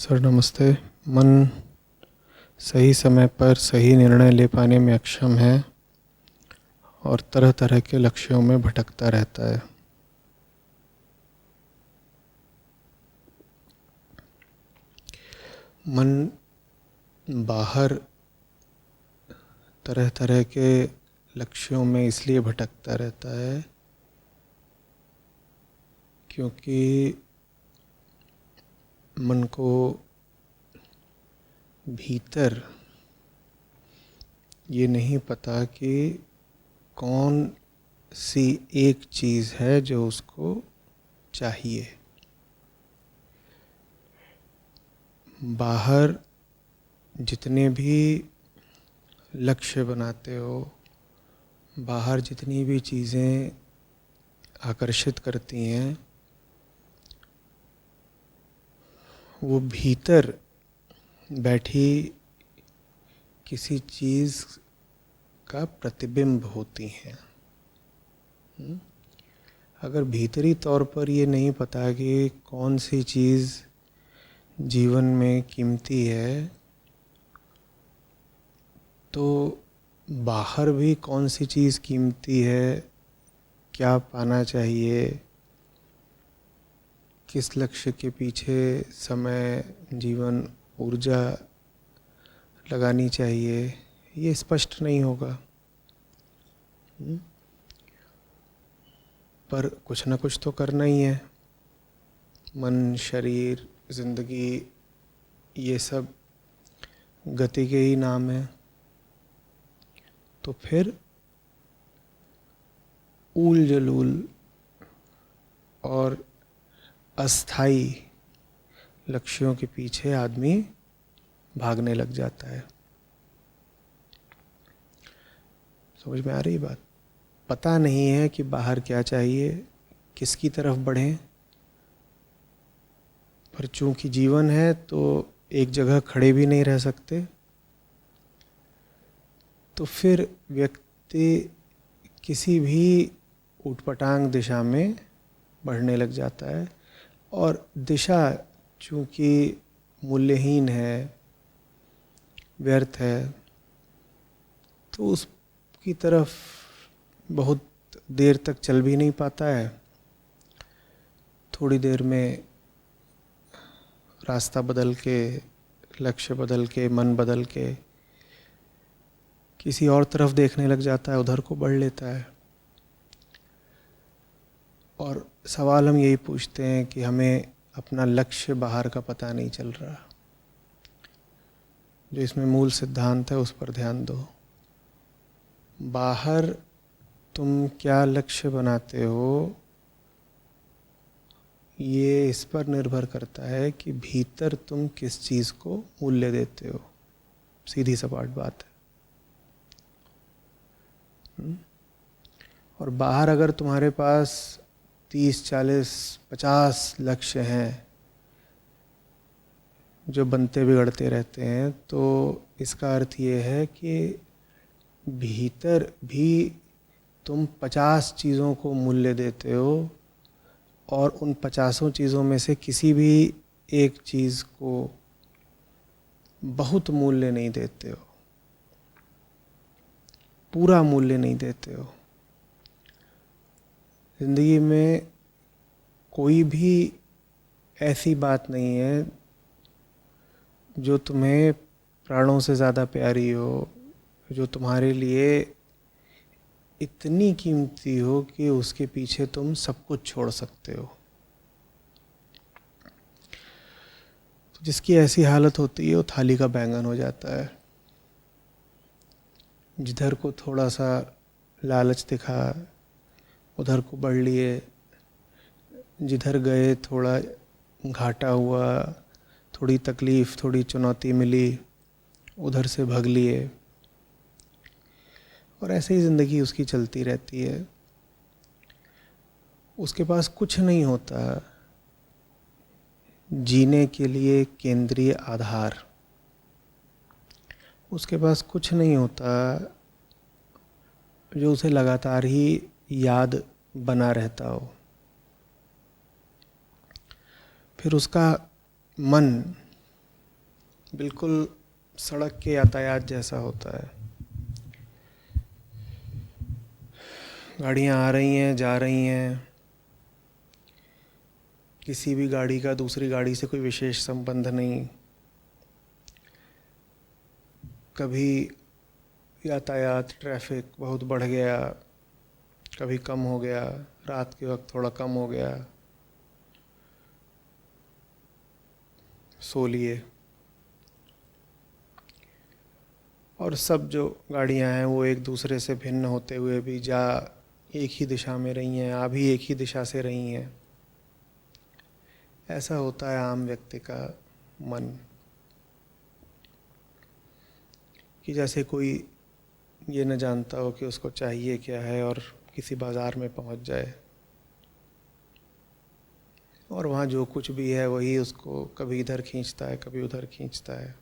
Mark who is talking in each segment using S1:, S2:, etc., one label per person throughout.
S1: Sir नमस्ते। मन सही समय पर सही निर्णय ले पाने में अक्षम है और तरह तरह के लक्ष्यों में भटकता रहता है। मन बाहर तरह तरह के लक्ष्यों में इसलिए भटकता रहता है क्योंकि मन को भीतर ये नहीं पता कि कौन सी एक चीज़ है जो उसको चाहिए। बाहर जितने भी लक्ष्य बनाते हो, बाहर जितनी भी चीज़ें आकर्षित करती हैं, वो भीतर बैठी किसी चीज़ का प्रतिबिंब होती हैं। अगर भीतरी तौर पर ये नहीं पता कि कौन सी चीज़ जीवन में कीमती है, तो बाहर भी कौन सी चीज़ कीमती है, क्या पाना चाहिए, किस लक्ष्य के पीछे समय, जीवन, ऊर्जा लगानी चाहिए, ये स्पष्ट नहीं होगा। पर कुछ ना कुछ तो करना ही है। मन, शरीर, जिंदगी, ये सब गति के ही नाम है। तो फिर ऊल जलूल और अस्थाई लक्ष्यों के पीछे आदमी भागने लग जाता है। समझ में आ रही बात? पता नहीं है कि बाहर क्या चाहिए, किसकी तरफ बढ़ें, पर चूंकि जीवन है तो एक जगह खड़े भी नहीं रह सकते। तो फिर व्यक्ति किसी भी ऊटपटांग दिशा में बढ़ने लग जाता है, और दिशा चूंकि मूल्यहीन है, व्यर्थ है, तो उसकी तरफ बहुत देर तक चल भी नहीं पाता है। थोड़ी देर में रास्ता बदल के, लक्ष्य बदल के, मन बदल के किसी और तरफ देखने लग जाता है, उधर को बढ़ लेता है। और सवाल हम यही पूछते हैं कि हमें अपना लक्ष्य बाहर का पता नहीं चल रहा। जो इसमें मूल सिद्धांत है उस पर ध्यान दो। बाहर तुम क्या लक्ष्य बनाते हो, ये इस पर निर्भर करता है कि भीतर तुम किस चीज़ को मूल्य देते हो। सीधी सपाट बात है। और बाहर अगर तुम्हारे पास 30, 40, 50 लक्ष्य हैं जो बनते बिगड़ते रहते हैं, तो इसका अर्थ ये है कि भीतर भी तुम 50 चीज़ों को मूल्य देते हो और उन 50 चीज़ों में से किसी भी एक चीज़ को बहुत मूल्य नहीं देते हो, पूरा मूल्य नहीं देते हो। ज़िंदगी में कोई भी ऐसी बात नहीं है जो तुम्हें प्राणों से ज़्यादा प्यारी हो, जो तुम्हारे लिए इतनी कीमती हो कि उसके पीछे तुम सब कुछ छोड़ सकते हो। तो जिसकी ऐसी हालत होती है वो थाली का बैंगन हो जाता है। जिधर को थोड़ा सा लालच दिखा उधर को बढ़ लिए, जिधर गए थोड़ा घाटा हुआ, थोड़ी तकलीफ़, थोड़ी चुनौती मिली, उधर से भाग लिए। और ऐसे ही ज़िंदगी उसकी चलती रहती है। उसके पास कुछ नहीं होता जीने के लिए केंद्रीय आधार। उसके पास कुछ नहीं होता जो उसे लगातार ही याद बना रहता हो। फिर उसका मन बिल्कुल सड़क के यातायात जैसा होता है। गाड़ियाँ आ रही हैं, जा रही हैं, किसी भी गाड़ी का दूसरी गाड़ी से कोई विशेष संबंध नहीं। कभी यातायात ट्रैफिक बहुत बढ़ गया, कभी कम हो गया, रात के वक्त थोड़ा कम हो गया, सो लिए। और सब जो गाड़ियां हैं वो एक दूसरे से भिन्न होते हुए भी जा एक ही दिशा में रही हैं, आ भी एक ही दिशा से रही हैं। ऐसा होता है आम व्यक्ति का मन, कि जैसे कोई ये न जानता हो कि उसको चाहिए क्या है और किसी बाज़ार में पहुंच जाए और वहाँ जो कुछ भी है वही उसको कभी इधर खींचता है, कभी उधर खींचता है।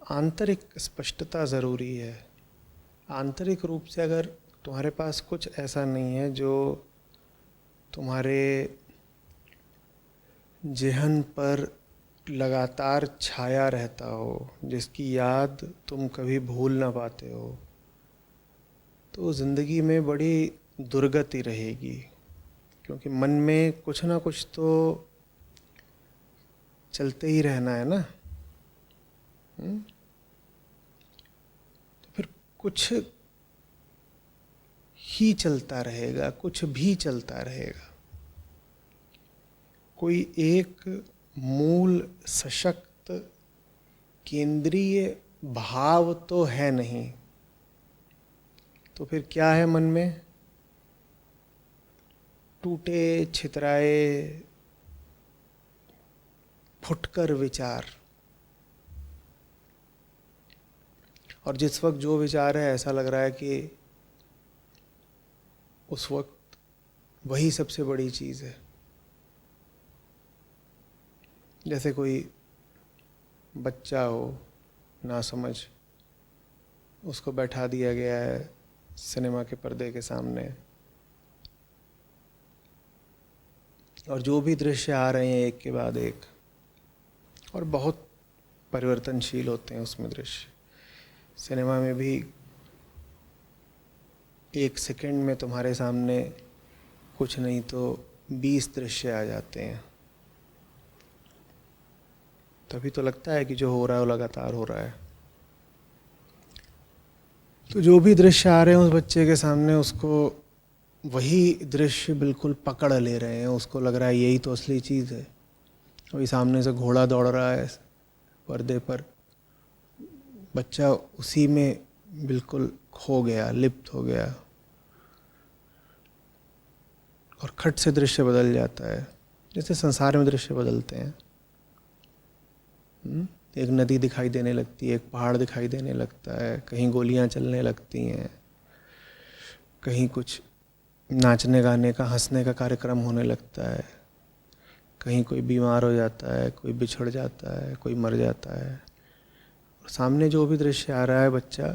S1: आंतरिक स्पष्टता ज़रूरी है। आंतरिक रूप से अगर तुम्हारे पास कुछ ऐसा नहीं है जो तुम्हारे ज़हन पर लगातार छाया रहता हो, जिसकी याद तुम कभी भूल ना पाते हो, तो ज़िंदगी में बड़ी दुर्गति रहेगी। क्योंकि मन में कुछ ना कुछ तो चलते ही रहना है ना। तो फिर कुछ ही चलता रहेगा, कुछ भी चलता रहेगा। कोई एक मूल सशक्त केंद्रीय भाव तो है नहीं। तो फिर क्या है मन में? टूटे छितराए फुटकर विचार। और जिस वक्त जो विचार है ऐसा लग रहा है कि उस वक्त वही सबसे बड़ी चीज़ है। जैसे कोई बच्चा हो ना समझ, उसको बैठा दिया गया है सिनेमा के पर्दे के सामने, और जो भी दृश्य आ रहे हैं एक के बाद एक, और बहुत परिवर्तनशील होते हैं उसमें दृश्य। सिनेमा में भी एक सेकंड में तुम्हारे सामने कुछ नहीं तो 20 दृश्य आ जाते हैं। तभी तो लगता है कि जो हो रहा है वो लगातार हो रहा है। तो जो भी दृश्य आ रहे हैं उस बच्चे के सामने, उसको वही दृश्य बिल्कुल पकड़ ले रहे हैं। उसको लग रहा है यही तो असली चीज़ है। वही सामने से घोड़ा दौड़ रहा है पर्दे पर, बच्चा उसी में बिल्कुल खो गया, लिप्त हो गया, और खट से दृश्य बदल जाता है, जैसे संसार में दृश्य बदलते हैं। एक नदी दिखाई देने लगती है, एक पहाड़ दिखाई देने लगता है, कहीं गोलियां चलने लगती हैं, कहीं कुछ नाचने गाने का हंसने का कार्यक्रम होने लगता है, कहीं कोई बीमार हो जाता है, कोई बिछड़ जाता है, कोई मर जाता है। और सामने जो भी दृश्य आ रहा है बच्चा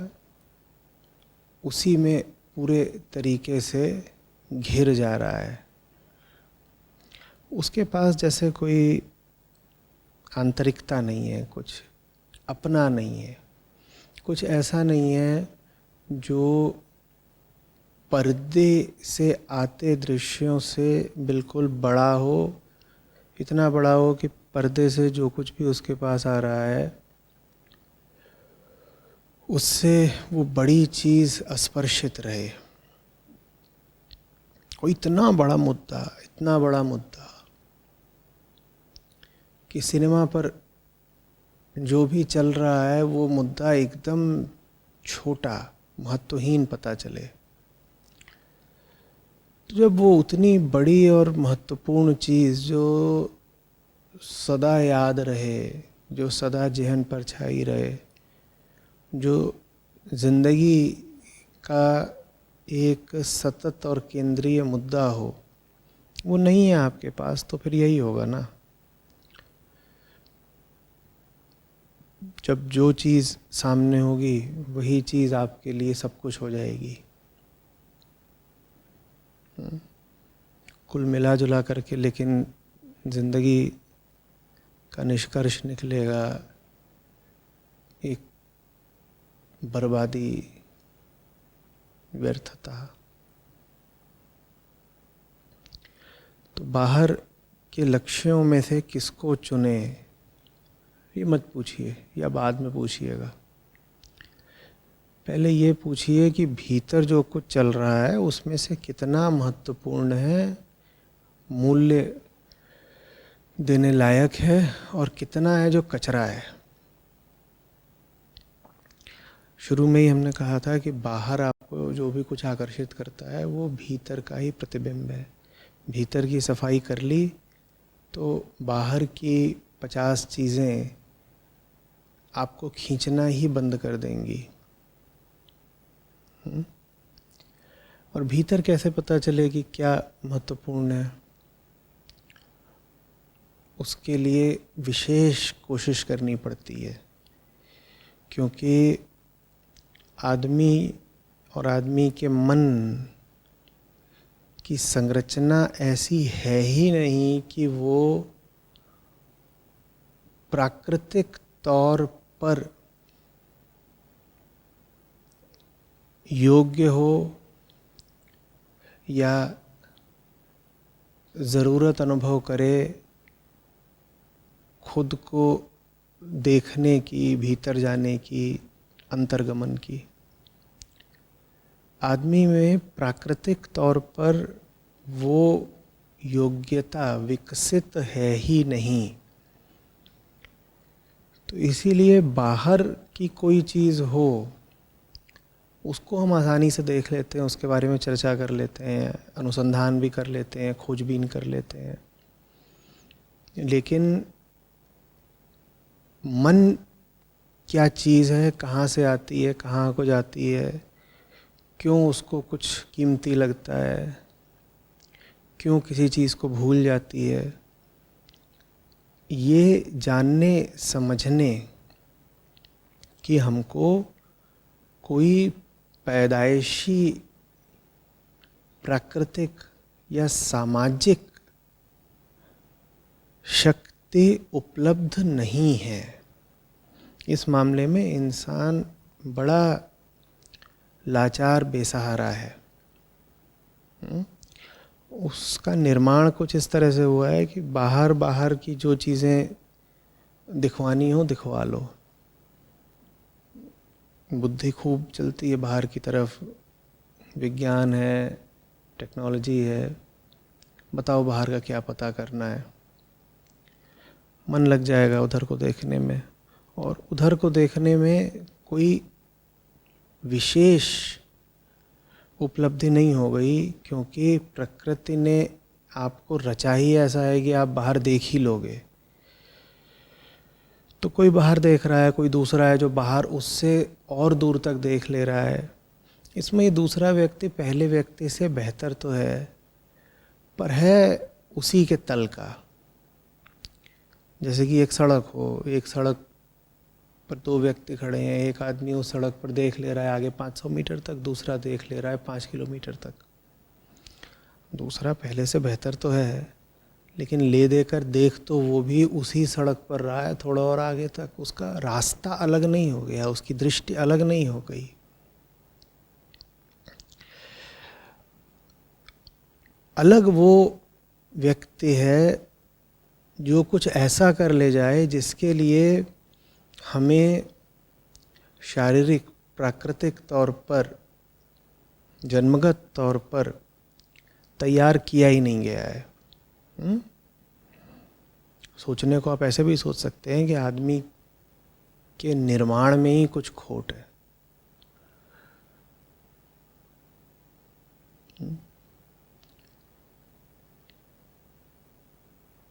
S1: उसी में पूरे तरीके से घिर जा रहा है। उसके पास जैसे कोई आंतरिकता नहीं है, कुछ अपना नहीं है, कुछ ऐसा नहीं है जो पर्दे से आते दृश्यों से बिल्कुल बड़ा हो, इतना बड़ा हो कि पर्दे से जो कुछ भी उसके पास आ रहा है उससे वो बड़ी चीज़ अस्पर्शित रहे। कोई इतना बड़ा मुद्दा, इतना बड़ा मुद्दा कि सिनेमा पर जो भी चल रहा है वो मुद्दा एकदम छोटा, महत्वहीन पता चले। तो जब वो उतनी बड़ी और महत्वपूर्ण चीज़ जो सदा याद रहे, जो सदा ज़हन पर छाई रहे, जो ज़िंदगी का एक सतत और केंद्रीय मुद्दा हो, वो नहीं है आपके पास, तो फिर यही होगा ना। जब जो चीज़ सामने होगी वही चीज़ आपके लिए सब कुछ हो जाएगी। कुल मिला जुला करके लेकिन ज़िंदगी का निष्कर्ष निकलेगा एक बर्बादी, व्यर्थता। तो बाहर के लक्ष्यों में से किसको चुने, ये मत पूछिए, या बाद में पूछिएगा। पहले ये पूछिए कि भीतर जो कुछ चल रहा है उसमें से कितना महत्वपूर्ण है, मूल्य देने लायक है, और कितना है जो कचरा है। शुरू में ही हमने कहा था कि बाहर आपको जो भी कुछ आकर्षित करता है वो भीतर का ही प्रतिबिंब है। भीतर की सफाई कर ली तो बाहर की 50 चीज़ें आपको खींचना ही बंद कर देंगी। और भीतर कैसे पता चले कि क्या महत्वपूर्ण है? उसके लिए विशेष कोशिश करनी पड़ती है, क्योंकि आदमी और आदमी के मन की संरचना ऐसी है ही नहीं कि वो प्राकृतिक तौर पर योग्य हो या ज़रूरत अनुभव करे खुद को देखने की, भीतर जाने की, अंतर्गमन की। आदमी में प्राकृतिक तौर पर वो योग्यता विकसित है ही नहीं। तो इसीलिए बाहर की कोई चीज़ हो उसको हम आसानी से देख लेते हैं, उसके बारे में चर्चा कर लेते हैं, अनुसंधान भी कर लेते हैं, खोजबीन कर लेते हैं। लेकिन मन क्या चीज़ है, कहाँ से आती है, कहाँ को जाती है, क्यों उसको कुछ कीमती लगता है, क्यों किसी चीज़ को भूल जाती है, ये जानने समझने कि हमको कोई पैदाइशी प्राकृतिक या सामाजिक शक्ति उपलब्ध नहीं है। इस मामले में इंसान बड़ा लाचार, बेसहारा है। उसका निर्माण कुछ इस तरह से हुआ है कि बाहर बाहर की जो चीज़ें दिखवानी हो दिखवा लो। बुद्धि खूब चलती है बाहर की तरफ, विज्ञान है, टेक्नोलॉजी है, बताओ बाहर का क्या पता करना है। मन लग जाएगा उधर को देखने में, और उधर को देखने में कोई विशेष उपलब्धि नहीं हो गई, क्योंकि प्रकृति ने आपको रचा ही ऐसा है कि आप बाहर देख ही लोगे। तो कोई बाहर देख रहा है, कोई दूसरा है जो बाहर उससे और दूर तक देख ले रहा है। इसमें ये दूसरा व्यक्ति पहले व्यक्ति से बेहतर तो है, पर है उसी के तल का। जैसे कि एक सड़क हो, एक सड़क पर दो व्यक्ति खड़े हैं, एक आदमी उस सड़क पर देख ले रहा है आगे 500 मीटर तक, दूसरा देख ले रहा है 5 किलोमीटर तक। दूसरा पहले से बेहतर तो है, लेकिन ले देकर देख तो वो भी उसी सड़क पर रहा है थोड़ा और आगे तक। उसका रास्ता अलग नहीं हो गया, उसकी दृष्टि अलग नहीं हो गई। अलग वो व्यक्ति है जो कुछ ऐसा कर ले जाए जिसके लिए हमें शारीरिक, प्राकृतिक तौर पर, जन्मगत तौर पर तैयार किया ही नहीं गया है। सोचने को आप ऐसे भी सोच सकते हैं कि आदमी के निर्माण में ही कुछ खोट है।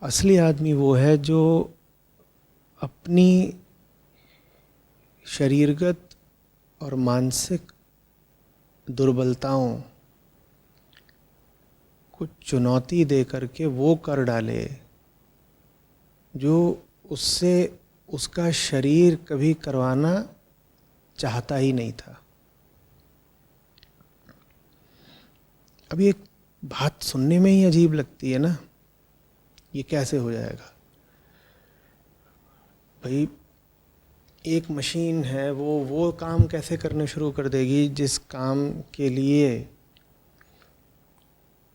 S1: असली आदमी वो है जो अपनी शरीरगत और मानसिक दुर्बलताओं को चुनौती दे करके वो कर डाले जो उससे उसका शरीर कभी करवाना चाहता ही नहीं था। अब ये बात सुनने में ही अजीब लगती है ना, ये कैसे हो जाएगा? भाई एक मशीन है, वो काम कैसे करने शुरू कर देगी जिस काम के लिए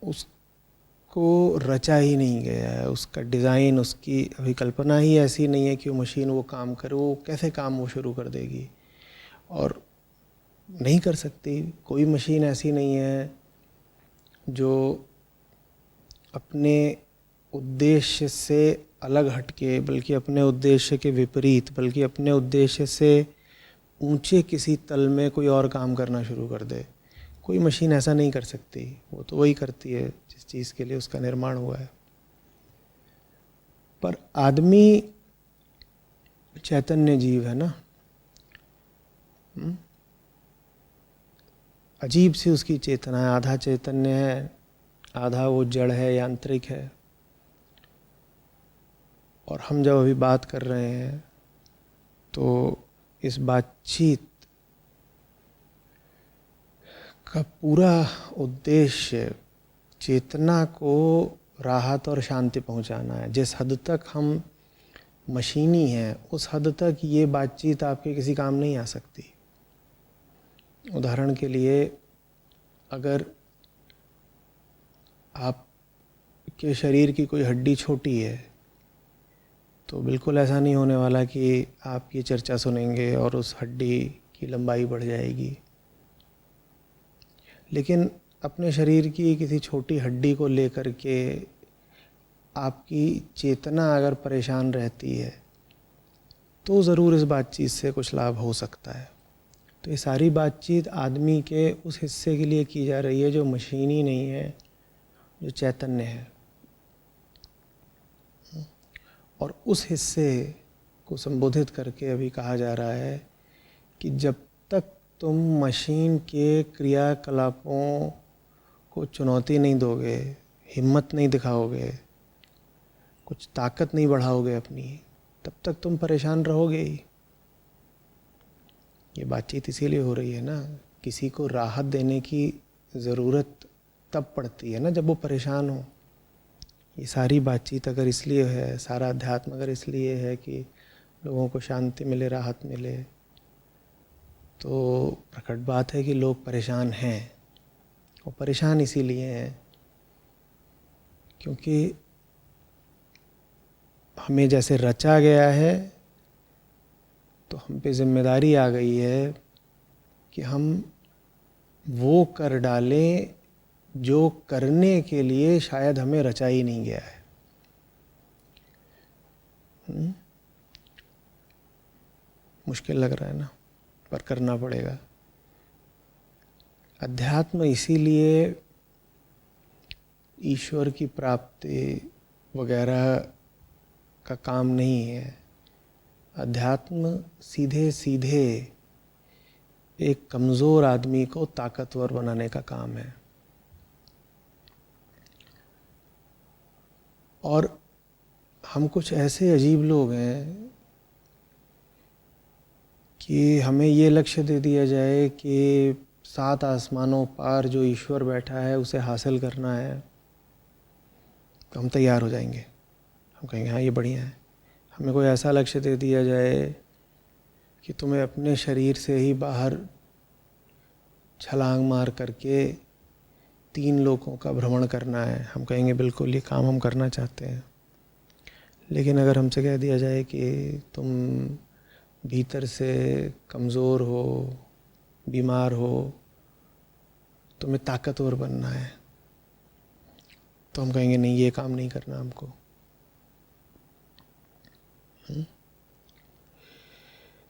S1: उसको रचा ही नहीं गया है, उसका डिज़ाइन, उसकी अभी कल्पना ही ऐसी नहीं है कि वो मशीन वो काम करे। वो कैसे काम वो शुरू कर देगी? और नहीं कर सकती। कोई मशीन ऐसी नहीं है जो अपने उद्देश्य से अलग हटके, बल्कि अपने उद्देश्य के विपरीत, बल्कि अपने उद्देश्य से ऊंचे किसी तल में कोई और काम करना शुरू कर दे। कोई मशीन ऐसा नहीं कर सकती। वो तो वही करती है जिस चीज़ के लिए उसका निर्माण हुआ है। पर आदमी चैतन्य जीव है ना। अजीब सी उसकी चेतना है। आधा चैतन्य है, आधा वो जड़ है, यांत्रिक है। और हम जब अभी बात कर रहे हैं तो इस बातचीत का पूरा उद्देश्य चेतना को राहत और शांति पहुंचाना है। जिस हद तक हम मशीनी हैं, उस हद तक ये बातचीत आपके किसी काम नहीं आ सकती। उदाहरण के लिए, अगर आपके शरीर की कोई हड्डी छोटी है तो बिल्कुल ऐसा नहीं होने वाला कि आप ये चर्चा सुनेंगे और उस हड्डी की लंबाई बढ़ जाएगी। लेकिन अपने शरीर की किसी छोटी हड्डी को लेकर के आपकी चेतना अगर परेशान रहती है तो ज़रूर इस बातचीत से कुछ लाभ हो सकता है। तो ये सारी बातचीत आदमी के उस हिस्से के लिए की जा रही है जो मशीनी नहीं है, जो चैतन्य है। और उस हिस्से को संबोधित करके अभी कहा जा रहा है कि जब तक तुम मशीन के क्रियाकलापों को चुनौती नहीं दोगे, हिम्मत नहीं दिखाओगे, कुछ ताकत नहीं बढ़ाओगे अपनी, तब तक तुम परेशान रहोगे ही। ये बातचीत इसीलिए हो रही है ना। किसी को राहत देने की ज़रूरत तब पड़ती है ना जब वो परेशान हो। ये सारी बातचीत अगर इसलिए है, सारा अध्यात्म अगर इसलिए है कि लोगों को शांति मिले, राहत मिले, तो प्रकट बात है कि लोग परेशान हैं। और परेशान इसीलिए हैं क्योंकि हमें जैसे रचा गया है तो हम पे जिम्मेदारी आ गई है कि हम वो कर डालें जो करने के लिए शायद हमें रचा ही नहीं गया है। मुश्किल लग रहा है ना, पर करना पड़ेगा। अध्यात्म इसीलिए ईश्वर की प्राप्ति वगैरह का काम नहीं है। अध्यात्म सीधे सीधे एक कमज़ोर आदमी को ताकतवर बनाने का काम है। और हम कुछ ऐसे अजीब लोग हैं कि हमें ये लक्ष्य दे दिया जाए कि 7 आसमानों पार जो ईश्वर बैठा है उसे हासिल करना है, तो हम तैयार हो जाएंगे। हम कहेंगे हाँ ये बढ़िया है। हमें कोई ऐसा लक्ष्य दे दिया जाए कि तुम्हें अपने शरीर से ही बाहर छलांग मार करके 3 लोकों का भ्रमण करना है, हम कहेंगे बिल्कुल ये काम हम करना चाहते हैं। लेकिन अगर हमसे कह दिया जाए कि तुम भीतर से कमज़ोर हो, बीमार हो, तुम्हें ताकतवर बनना है, तो हम कहेंगे नहीं ये काम नहीं करना हमको।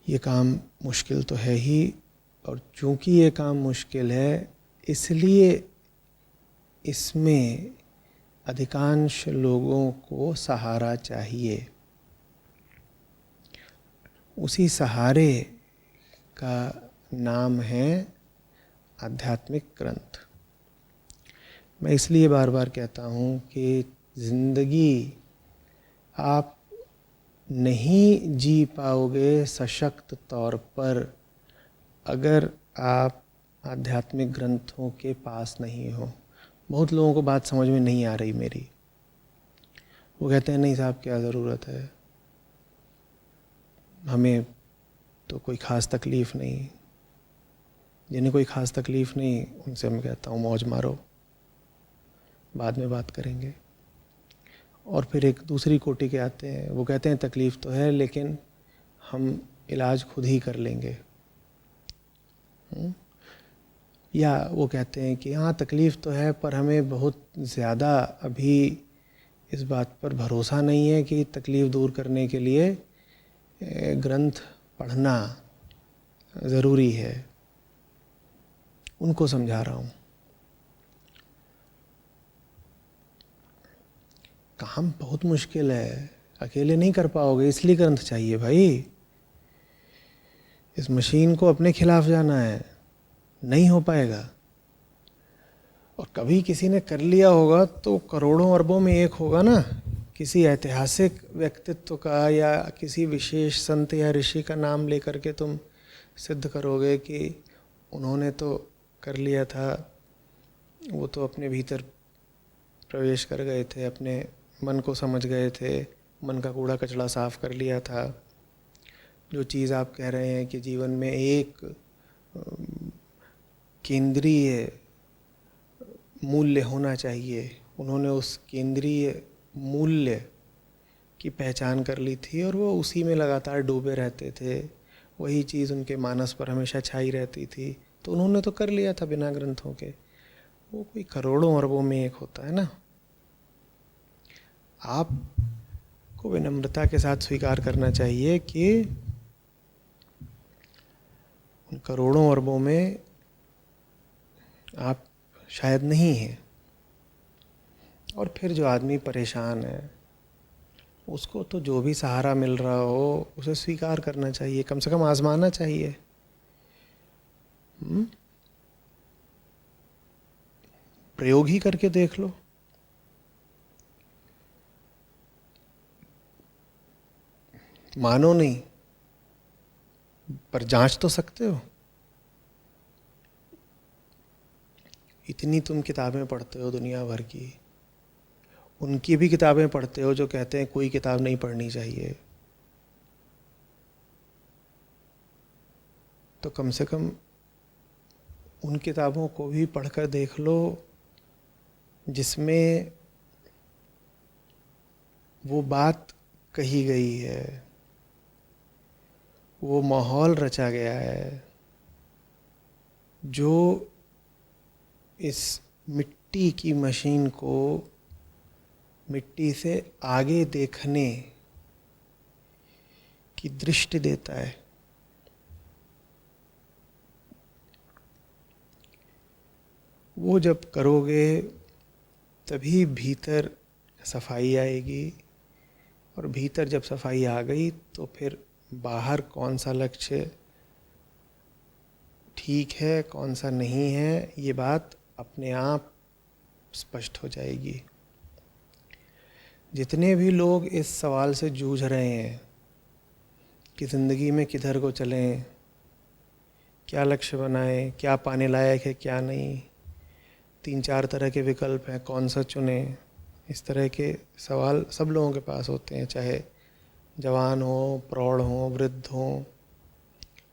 S1: ये काम मुश्किल तो है ही, और चूंकि ये काम मुश्किल है इसलिए इसमें अधिकांश लोगों को सहारा चाहिए। उसी सहारे का नाम है आध्यात्मिक ग्रंथ। मैं इसलिए बार बार कहता हूँ कि ज़िंदगी आप नहीं जी पाओगे सशक्त तौर पर अगर आप आध्यात्मिक ग्रंथों के पास नहीं हो। बहुत लोगों को बात समझ में नहीं आ रही मेरी। वो कहते हैं नहीं साहब क्या ज़रूरत है। हमें तो कोई ख़ास तकलीफ़ नहीं, जिन्हें कोई ख़ास तकलीफ़ नहीं उनसे मैं कहता हूँ मौज मारो, बाद में बात करेंगे। और फिर एक दूसरी कोटि के आते हैं, वो कहते हैं तकलीफ़ तो है लेकिन हम इलाज खुद ही कर लेंगे। या वो कहते हैं कि हाँ तकलीफ़ तो है पर हमें बहुत ज़्यादा अभी इस बात पर भरोसा नहीं है कि तकलीफ़ दूर करने के लिए ग्रंथ पढ़ना ज़रूरी है। उनको समझा रहा हूँ, काम बहुत मुश्किल है, अकेले नहीं कर पाओगे, इसलिए ग्रंथ चाहिए भाई। इस मशीन को अपने खिलाफ जाना है, नहीं हो पाएगा। और कभी किसी ने कर लिया होगा तो करोड़ों अरबों में एक होगा ना, किसी ऐतिहासिक व्यक्तित्व का या किसी विशेष संत या ऋषि का नाम लेकर के तुम सिद्ध करोगे कि उन्होंने तो कर लिया था, वो तो अपने भीतर प्रवेश कर गए थे, अपने मन को समझ गए थे, मन का कूड़ा कचड़ा साफ कर लिया था। जो चीज़ आप कह रहे हैं कि जीवन में एक केंद्रीय मूल्य होना चाहिए, उन्होंने उस केंद्रीय मूल्य की पहचान कर ली थी और वो उसी में लगातार डूबे रहते थे, वही चीज़ उनके मानस पर हमेशा छाई रहती थी, तो उन्होंने तो कर लिया था बिना ग्रंथों के। वो कोई करोड़ों अरबों में एक होता है ना। आपको विनम्रता के साथ स्वीकार करना चाहिए कि उन करोड़ों अरबों में आप शायद नहीं हैं। और फिर जो आदमी परेशान है उसको तो जो भी सहारा मिल रहा हो उसे स्वीकार करना चाहिए, कम से कम आजमाना चाहिए। प्रयोग ही करके देख लो। मानो नहीं पर जांच तो सकते हो। इतनी तुम किताबें पढ़ते हो दुनिया भर की, उनकी भी किताबें पढ़ते हो जो कहते हैं कोई किताब नहीं पढ़नी चाहिए, तो कम से कम उन किताबों को भी पढ़कर देख लो जिसमें वो बात कही गई है, वो माहौल रचा गया है जो इस मिट्टी की मशीन को मिट्टी से आगे देखने की दृष्टि देता है। वो जब करोगे तभी भीतर सफाई आएगी, और भीतर जब सफाई आ गई तो फिर बाहर कौन सा लक्ष्य ठीक है कौन सा नहीं है ये बात अपने आप स्पष्ट हो जाएगी। जितने भी लोग इस सवाल से जूझ रहे हैं कि ज़िंदगी में किधर को चलें, क्या लक्ष्य बनाएं, क्या पाने लायक है क्या नहीं, 3-4 तरह के विकल्प हैं, कौन सा चुनें, इस तरह के सवाल सब लोगों के पास होते हैं, चाहे जवान हो, प्रौढ़ हो, वृद्ध हो,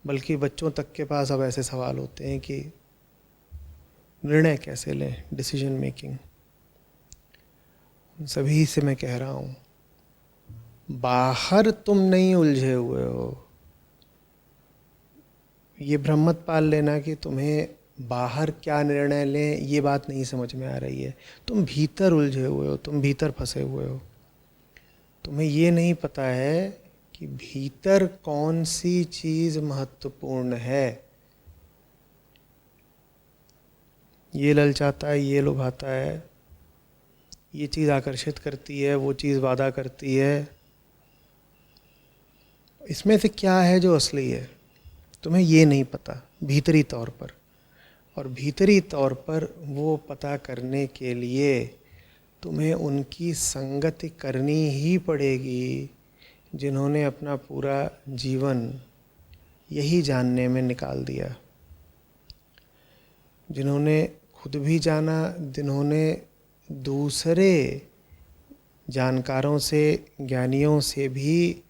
S1: बल्कि बच्चों तक के पास अब ऐसे सवाल होते हैं कि निर्णय कैसे लें, डिसीजन मेकिंग। सभी से मैं कह रहा हूँ, बाहर तुम नहीं उलझे हुए हो। ये भ्रम मत पाल लेना कि तुम्हें बाहर क्या निर्णय लें ये बात नहीं समझ में आ रही है। तुम भीतर उलझे हुए हो, तुम भीतर फंसे हुए हो। तुम्हें ये नहीं पता है कि भीतर कौन सी चीज़ महत्वपूर्ण है। ये ललचाता है, ये लुभाता है, ये चीज़ आकर्षित करती है, वो चीज़ वादा करती है। इसमें से क्या है जो असली है, तुम्हें ये नहीं पता भीतरी तौर पर। और भीतरी तौर पर वो पता करने के लिए तुम्हें उनकी संगति करनी ही पड़ेगी जिन्होंने अपना पूरा जीवन यही जानने में निकाल दिया, जिन्होंने खुद भी जाना, जिन्होंने दूसरे जानकारों से, ज्ञानियों से भी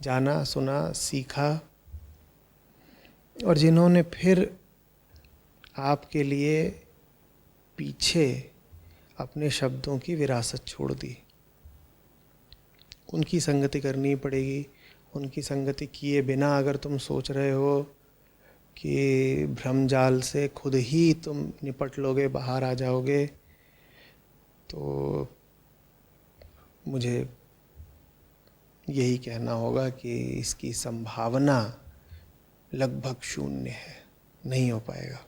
S1: जाना, सुना, सीखा, और जिन्होंने फिर आपके लिए पीछे अपने शब्दों की विरासत छोड़ दी, उनकी संगति करनी पड़ेगी। उनकी संगति किए बिना अगर तुम सोच रहे हो कि भ्रमजाल से खुद ही तुम निपट लोगे, बाहर आ जाओगे, तो मुझे यही कहना होगा कि इसकी संभावना लगभग शून्य है, नहीं हो पाएगा।